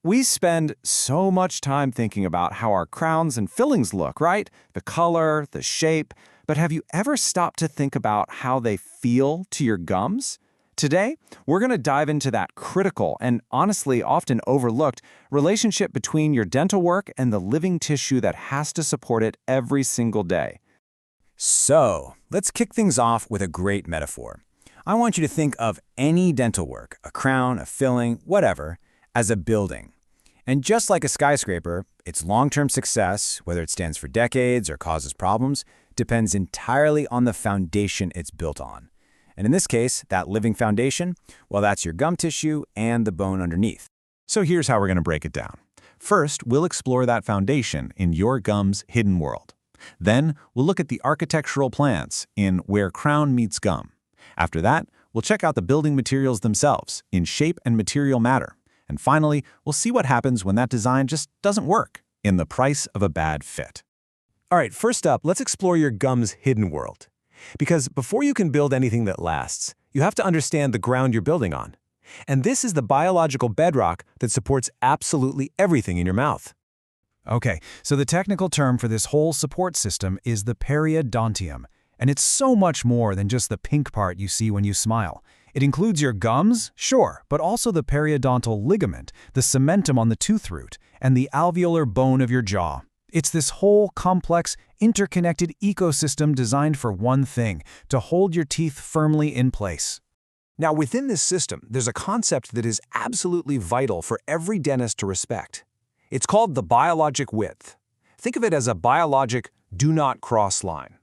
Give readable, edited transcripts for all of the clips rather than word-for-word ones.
We spend so much time thinking about how our crowns and fillings look, right? The color, the shape. But have you ever stopped to think about how they feel to your gums? Today, we're going to dive into that critical and honestly often overlooked relationship between your dental work and the living tissue that has to support it every single day. So, let's kick things off with a great metaphor. I want you to think of any dental work, a crown, a filling, whatever, as a building. And just like a skyscraper, its long-term success, whether it stands for decades or causes problems, depends entirely on the foundation it's built on. And in this case, that living foundation, well, that's your gum tissue and the bone underneath. So here's how we're going to break it down. First, we'll explore that foundation in your gum's hidden world. Then, we'll look at the architectural plans in Where Crown Meets Gum. After that, we'll check out the building materials themselves in Shape and Material Matter. And finally, we'll see what happens when that design just doesn't work in The Price of a Bad Fit. All right, first up, let's explore your gum's hidden world. Because before you can build anything that lasts, you have to understand the ground you're building on. And this is the biological bedrock that supports absolutely everything in your mouth. Okay, so the technical term for this whole support system is the periodontium, and it's so much more than just the pink part you see when you smile. It includes your gums, sure, but also the periodontal ligament, the cementum on the tooth root, and the alveolar bone of your jaw. It's this whole complex, interconnected ecosystem designed for one thing, to hold your teeth firmly in place. Now, within this system, there's a concept that is absolutely vital for every dentist to respect. It's called the biologic width. Think of it as a biologic do not cross line.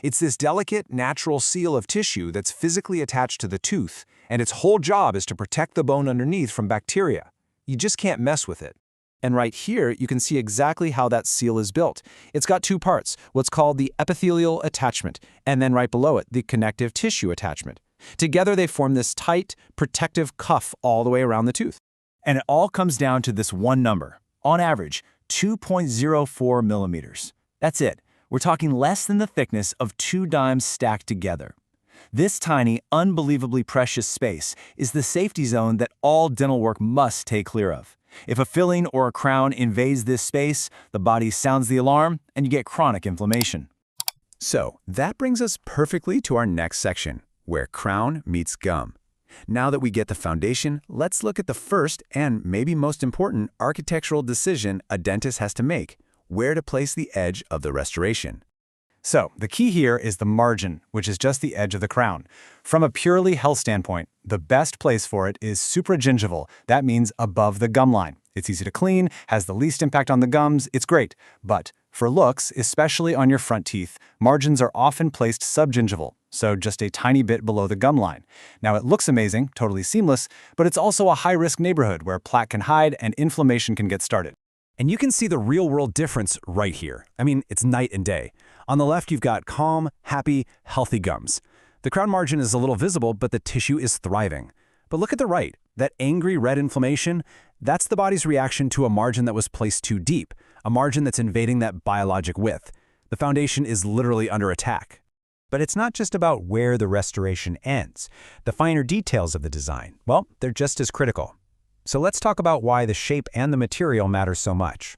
It's this delicate, natural seal of tissue that's physically attached to the tooth, and its whole job is to protect the bone underneath from bacteria. You just can't mess with it. And right here, you can see exactly how that seal is built. It's got two parts, what's called the epithelial attachment, and then right below it, the connective tissue attachment. Together, they form this tight, protective cuff all the way around the tooth. And it all comes down to this one number. On average, 2.04 millimeters. That's it. We're talking less than the thickness of 2 dimes stacked together. This tiny, unbelievably precious space is the safety zone that all dental work must stay clear of. If a filling or a crown invades this space, the body sounds the alarm and you get chronic inflammation. So that brings us perfectly to our next section, Where Crown Meets Gum. Now that we get the foundation, let's look at the first and maybe most important architectural decision a dentist has to make: where to place the edge of the restoration. So, the key here is the margin, which is just the edge of the crown. From a purely health standpoint, the best place for it is supragingival. That means above the gum line. It's easy to clean, has the least impact on the gums, it's great. But for looks, especially on your front teeth, margins are often placed subgingival, so just a tiny bit below the gum line. Now, it looks amazing, totally seamless, but it's also a high-risk neighborhood where plaque can hide and inflammation can get started. And you can see the real-world difference right here. I mean, it's night and day. On the left, you've got calm, happy, healthy gums. The crown margin is a little visible, but the tissue is thriving. But look at the right. That angry red inflammation, that's the body's reaction to a margin that was placed too deep, a margin that's invading that biologic width. The foundation is literally under attack. But it's not just about where the restoration ends. The finer details of the design, well, they're just as critical. So let's talk about why the shape and the material matter so much.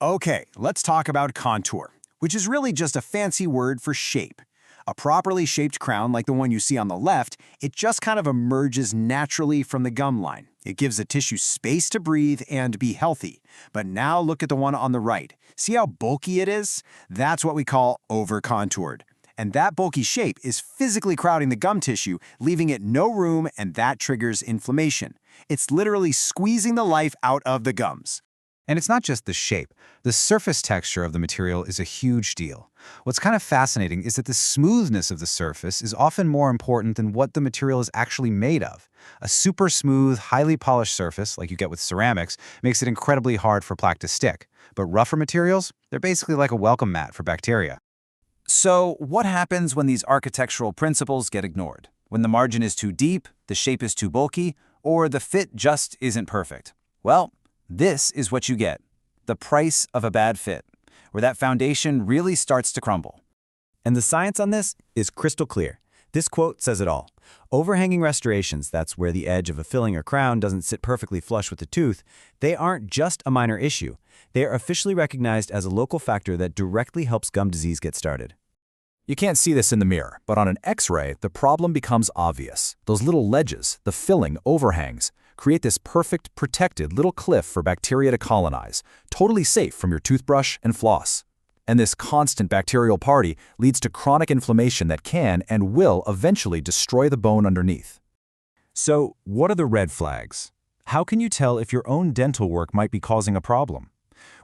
Okay, let's talk about contour, which is really just a fancy word for shape. A properly shaped crown like the one you see on the left, it just kind of emerges naturally from the gum line. It gives the tissue space to breathe and be healthy. But now look at the one on the right. See how bulky it is? That's what we call over-contoured. And that bulky shape is physically crowding the gum tissue, leaving it no room, and that triggers inflammation. It's literally squeezing the life out of the gums. And it's not just the shape. The surface texture of the material is a huge deal. What's kind of fascinating is that the smoothness of the surface is often more important than what the material is actually made of. A super smooth, highly polished surface, like you get with ceramics, makes it incredibly hard for plaque to stick. But rougher materials, they're basically like a welcome mat for bacteria. So what happens when these architectural principles get ignored? When the margin is too deep, the shape is too bulky, or the fit just isn't perfect? Well, this is what you get: the price of a bad fit, where that foundation really starts to crumble. And the science on this is crystal clear. This quote says it all. Overhanging restorations, that's where the edge of a filling or crown doesn't sit perfectly flush with the tooth, they aren't just a minor issue. They are officially recognized as a local factor that directly helps gum disease get started. You can't see this in the mirror, but on an X-ray, the problem becomes obvious. Those little ledges, the filling overhangs, create this perfect, protected little cliff for bacteria to colonize, totally safe from your toothbrush and floss. And this constant bacterial party leads to chronic inflammation that can and will eventually destroy the bone underneath. So, what are the red flags? How can you tell if your own dental work might be causing a problem?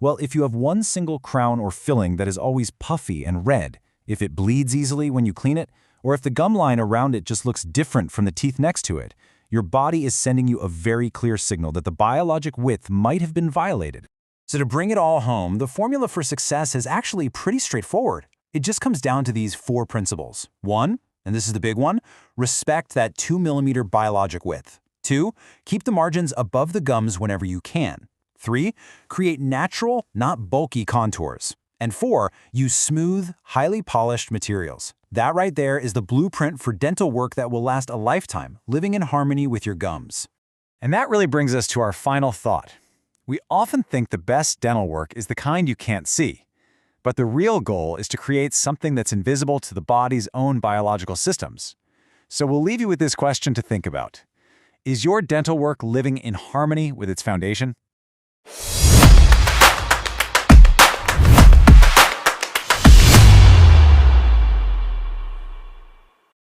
Well, if you have one single crown or filling that is always puffy and red, if it bleeds easily when you clean it, or if the gum line around it just looks different from the teeth next to it, your body is sending you a very clear signal that the biologic width might have been violated. So to bring it all home, the formula for success is actually pretty straightforward. It just comes down to these 4 principles. 1, and this is the big one, respect that 2 millimeter biologic width. 2, keep the margins above the gums whenever you can. 3, create natural, not bulky contours. And 4, use smooth, highly polished materials. That right there is the blueprint for dental work that will last a lifetime, living in harmony with your gums. And that really brings us to our final thought. We often think the best dental work is the kind you can't see. But the real goal is to create something that's invisible to the body's own biological systems. So we'll leave you with this question to think about. Is your dental work living in harmony with its foundation?